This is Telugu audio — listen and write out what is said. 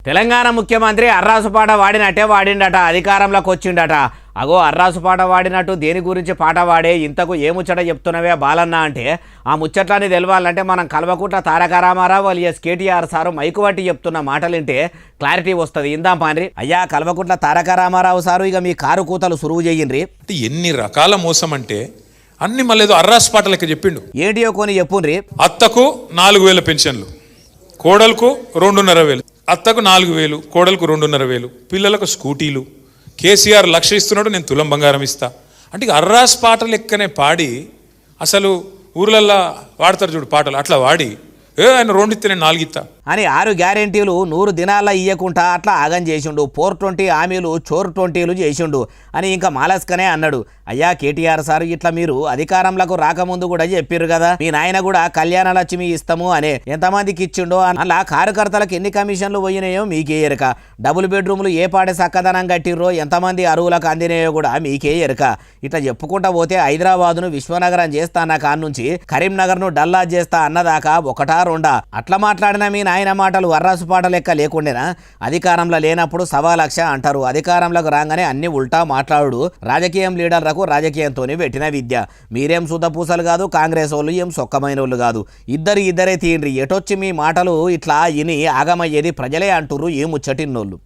తెలంగాణ ముఖ్యమంత్రి అర్రాసుపాట వాడినట్టే వాడిండట, అధికారంలోకి వచ్చిండట. అగో అర్రాసుపాట వాడినట్టు దేని గురించి పాట వాడే ఇంతకు ఏ ముచ్చట చెప్తున్నవే బాలన్న అంటే, ఆ ముచ్చట్లని తెలవాలంటే మనం Kalvakuntla Taraka Rama Rao alias KTR sir mic పట్టి చెప్తున్న మాటలింటే క్లారిటీ వస్తుంది. ఇందాం పాండ్రి. అయ్యా కల్వకుంట్ల తారక రామారావు సారు, ఇక మీ కారు కూతలు సురువు చేయండి. ఎన్ని రకాల మోసం అంటే అన్ని మళ్ళీ అర్రాసుపాట లెక్క చెప్పిండు. ఏంటియో కొని చెప్పుండ్రి. అత్తకు 4,000 పెన్షన్లు, కోడలకు 2,500, అత్తకు 4,000, కోడలకు 2,500, పిల్లలకు స్కూటీలు, కేసీఆర్ 1,00,000 ఇస్తున్నాడు, నేను తులం బంగారం ఇస్తా అంటే అర్రాస్ పాట లెక్కనే పాడి, అసలు ఊర్లల్లో వాడతారు చూడు పాటలు, అట్లా వాడి ఆయన 2 ఇస్తే నేను 4 ఇస్తా అని 6 గ్యారెంటీలు 100 దినాల్లో ఇయ్యకుండా అట్లా ఆగం చేసిండు. 420 హామీలు చోరు 20లు చేసిండు అని ఇంకా మాలస్కనే అన్నాడు. అయ్యా కేటీఆర్ సార్, ఇట్లా మీరు అధికారంలోకి రాకముందు కూడా చెప్పారు కదా, మీ నాయన కూడా కళ్యాణ లక్ష్మి ఇస్తాము అనే, ఎంతమందికి ఇచ్చిండో అలా కార్యకర్తలకు ఎన్ని కమిషన్లు పోయినాయో మీకే ఎరక, డబుల్ బెడ్రూమ్లు ఏ పాడే చక్కదనం కట్టిర్రో, ఎంతమంది అరువులకు అందినాయో కూడా మీకే ఎరక. ఇట్లా చెప్పుకుంటా పోతే హైదరాబాదును విశ్వనగరం చేస్తా అన్న కాన్నుంచి కరీంనగర్ను డల్లా చేస్తా అన్నదాకా ఒకటా రెండా. అట్లా మాట్లాడిన మీ నాయన మాటలు అర్రాసుపాట లెక్క లేకుండేనా? అధికారంలో లేనప్పుడు 1,00,000 అంటారు, అధికారంలోకి రాగానే అన్ని ఉల్టా మాట్లాడు. రాజకీయం లీడర్లకు రాజకీయంతోనే పెట్టిన విద్య. మీరేం సుద్దపూసలు కాదు, కాంగ్రెస్ వాళ్ళు ఏం సొక్కమైన వాళ్ళు కాదు. ఇద్దరే తీయండి. ఎటొచ్చి మీ మాటలు ఇట్లా ఇని ఆగమయ్యేది ప్రజలే అంటుర్రు, ఏ ముచ్చటిన్నోళ్ళు.